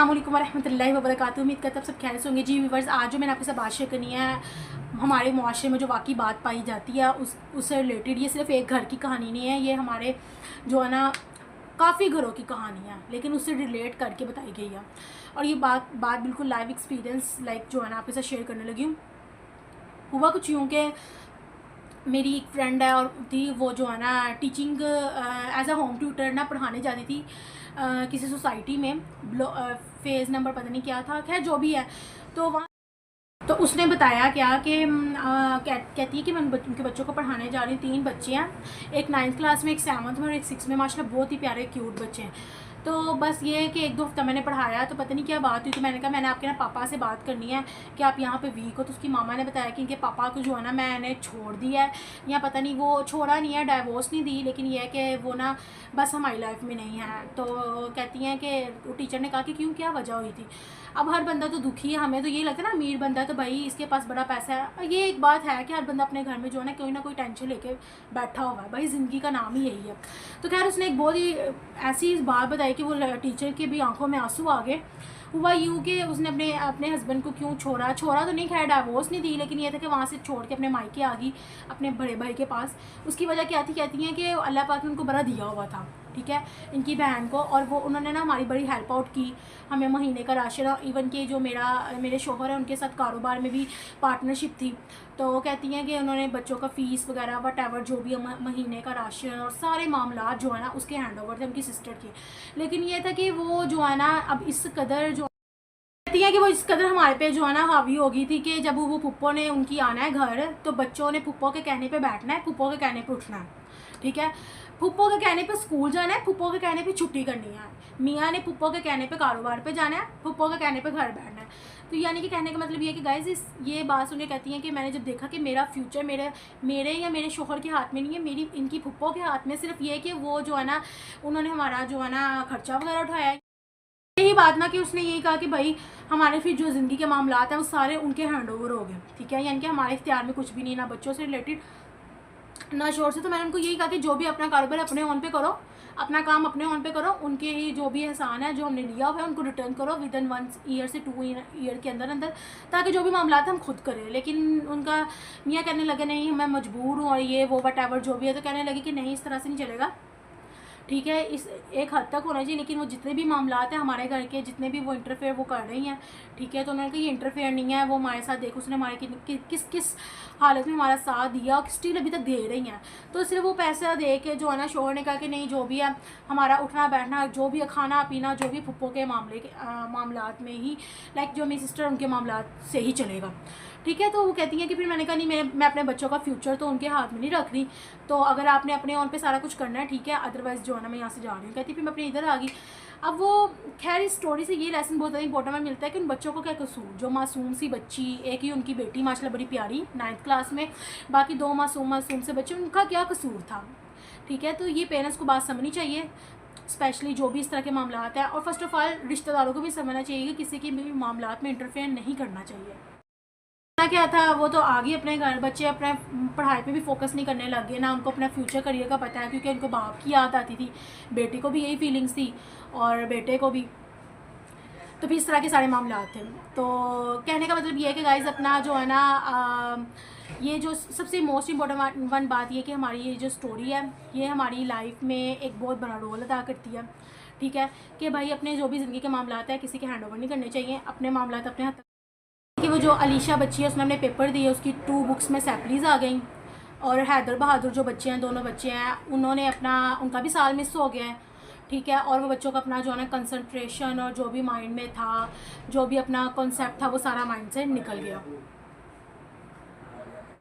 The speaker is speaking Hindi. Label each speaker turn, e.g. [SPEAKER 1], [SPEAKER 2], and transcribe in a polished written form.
[SPEAKER 1] अस्सलामुअलैकुम वरहमतुल्लाहि वबरकातुहू। उम्मीद करता हूँ सब खैर से होंगे। जी व्यूवर्स, आज जो मैंने आपके साथ बात शेयर करनी है, हमारे मुआशरे में जो वाकई बात पाई जाती है उससे रिलेटेड। ये सिर्फ एक घर की कहानी नहीं है, ये हमारे जो है ना काफ़ी घरों की कहानी है, लेकिन उससे रिलेट करके बताई गई है। और ये बात बिल्कुल लाइव एक्सपीरियंस जो है ना आपके साथ शेयर करने लगी हूँ। हुआ कुछ यूँ कि मेरी एक फ्रेंड है और थी, वो जो है ना teaching as a home tutor ना पढ़ाने जाती थी किसी सोसाइटी में। फेज़ नंबर पता नहीं क्या था, खैर जो भी है। तो वहाँ तो उसने बताया क्या कि कहती है कि मैं उनके बच्चों को पढ़ाने जा रही हूँ। 3 बच्चे हैं, एक 9th क्लास में, एक 7th में और एक 6th में। माशाल्लाह बहुत ही प्यारे क्यूट बच्चे हैं। तो बस ये है कि 1-2 हफ्ता मैंने पढ़ाया, तो पता नहीं क्या बात हुई, तो मैंने कहा मैंने आपके ना पापा से बात करनी है कि आप यहाँ पे वीक हो। तो उसकी मामा ने बताया कि इनके पापा को जो है ना मैंने छोड़ दिया है, या पता नहीं, वो छोड़ा नहीं है, डाइवोर्स नहीं दी, लेकिन ये है कि वो ना बस हमारी लाइफ में नहीं है। तो कहती हैं कि टीचर ने कहा कि क्यों, क्या वजह हुई थी। अब हर बंदा तो दुखी है, हमें तो ये लगता है ना अमीर बंदा तो भाई इसके पास बड़ा पैसा है। ये एक बात है कि हर बंदा अपने घर में जो है ना कोई टेंशन लेके बैठा हुआ है, भाई ज़िंदगी का नाम ही यही है। तो खैर उसने एक बहुत ही ऐसी बात बताई कि वो टीचर के भी आंखों में आंसू आ गए। हुआ यूँ कि उसने अपने हस्बैंड को क्यों छोड़ा तो नहीं, खैर डाइवोर्स नहीं दी, लेकिन ये था कि वहाँ से छोड़ के अपने मायके आ गई, अपने बड़े भाई के पास। उसकी वजह क्या थी, कहती हैं कि अल्लाह पाक ने उनको बड़ा दिया हुआ था, ठीक है, इनकी बहन को। और वो उन्होंने ना हमारी बड़ी हेल्प आउट की, हमें महीने का राशन, इवन कि जो मेरे शोहर है उनके साथ कारोबार में भी पार्टनरशिप थी। तो कहती हैं कि उन्होंने बच्चों का फ़ीस वगैरह वट जो भी महीने का राशन और सारे मामला जो है ना उसके हैंड ओवर थे उनकी सिस्टर के। लेकिन ये था कि वो जो है ना अब इस कदर जो कहती है कि वो इस कदर हमारे पे जो है ना हावी हो गई थी कि जब वो पुप्पो ने उनकी आना है घर, तो बच्चों ने पुप्पो के कहने पे बैठना है, पुप्पो के कहने पे उठना है, ठीक है। पुप्पो के कहने पे स्कूल जाना है, पुप्पो के कहने पे छुट्टी करनी है। मियाँ ने पुप्पो के कहने पे कारोबार पे जाना है, पुप्पो के कहने पे घर बैठना है। तो यानी कि कहने का मतलब ये है कि गाइस ये बात सुन के कहती हैं कि मैंने जब देखा कि मेरा फ्यूचर मेरे या मेरे शोहर के हाथ में नहीं है, मेरी इनकी पुप्पो के हाथ में सिर्फ ये है कि वो जो है ना उन्होंने हमारा जो है ना खर्चा वगैरह उठाया है। यही बात ना कि उसने यही कहा कि भाई हमारे फिर जो ज़िंदगी के मामलात हैं वो सारे उनके हैंड ओवर हो गए, ठीक है, यानी कि हमारे इख्तियार में कुछ भी नहीं, ना बच्चों से रिलेटेड ना शोर से। तो मैंने उनको यही कहा कि जो भी अपना कारोबार अपने ऑन पे करो, अपना काम अपने ऑन पे करो, उनके ही जो भी एहसान है जो हमने लिया हुआ है उनको रिटर्न करो विद इन 1 ईयर से 2 ईयर के अंदर, ताकि जो भी मामला हम खुद करें। लेकिन उनका मियाँ कहने लगे नहीं मैं मजबूर हूँ और ये वो वट एवर जो भी है। तो कहने लगे कि नहीं इस तरह से नहीं चलेगा, ठीक है, इस एक हद तक होना चाहिए, लेकिन वो जितने भी मामलात हैं हमारे घर के, जितने भी वो इंटरफेयर वो कर रही हैं, ठीक है। तो उन्होंने कहा ये इंटरफेयर नहीं है, वो हमारे साथ देखो उसने हमारे किस हालत में हमारा साथ दिया और स्टिल अभी तक दे रही हैं। तो सिर्फ वो पैसा दे के जो है ना शोहर ने कहा कि नहीं जो भी है हमारा उठना बैठना, जो भी है खाना पीना, जो भी पुप्पो के मामलात में ही, लाइक जो मेरी सिस्टर उनके मामलात से ही चलेगा, ठीक है। तो वो कहती हैं कि फिर मैंने कहा नहीं मैं अपने बच्चों का फ्यूचर तो उनके हाथ में नहीं रख रही, तो अगर आपने अपने ऑन पे सारा कुछ करना है ठीक है, अदरवाइज़ जो है ना मैं यहाँ से जा रही हूँ। कहती फिर मैं अपने इधर आ गई। अब वो खैर इस स्टोरी से ये लेसन बहुत ज़्यादा इंपॉर्टेंट मिलता है कि उन बच्चों को क्या कसूर, जो मासूम सी बच्ची, एक ही उनकी बेटी माशाल्लाह बड़ी प्यारी 9th क्लास में, बाकी 2 मासूम से बच्चे, उनका क्या कसूर था, ठीक है। तो ये पेरेंट्स को बात समझनी चाहिए, स्पेशली जो भी इस तरह के मामला हैं। और फर्स्ट ऑफ ऑल रिश्तेदारों को भी समझना चाहिए कि किसी के भी मामला में इंटरफेयर नहीं करना चाहिए। क्या था, वो तो आगे अपने घर, बच्चे अपने पढ़ाई पे भी फोकस नहीं करने लग गए, ना उनको अपना फ्यूचर करियर का पता है, क्योंकि उनको बाप की याद आती थी, बेटी को भी यही फीलिंग्स थी और बेटे को भी। तो फिर इस तरह के सारे मामले थे। तो कहने का मतलब ये है कि गाइज़ अपना जो है ना ये जो सबसे मोस्ट इम्पोर्टेंट बात ये कि हमारी ये जो स्टोरी है ये हमारी लाइफ में एक बहुत बड़ा रोल अदा करती है, ठीक है, कि भाई अपने जो भी ज़िंदगी के मामला हैं किसी के हैंड ओवर नहीं करने चाहिए, अपने मामला अपने हाथ। कि वो जो अलीशा बच्ची है उसने अपने पेपर दिए, उसकी 2 बुक्स में सैपलीज आ गई। और हैदर बहादुर जो बच्चे हैं, दोनों बच्चे हैं, उन्होंने उनका भी साल मिस हो गया है, ठीक है। और वो बच्चों का अपना जो है ना कंसंट्रेशन और जो भी माइंड में था, जो भी अपना कॉन्सेप्ट था वो सारा माइंड से निकल गया।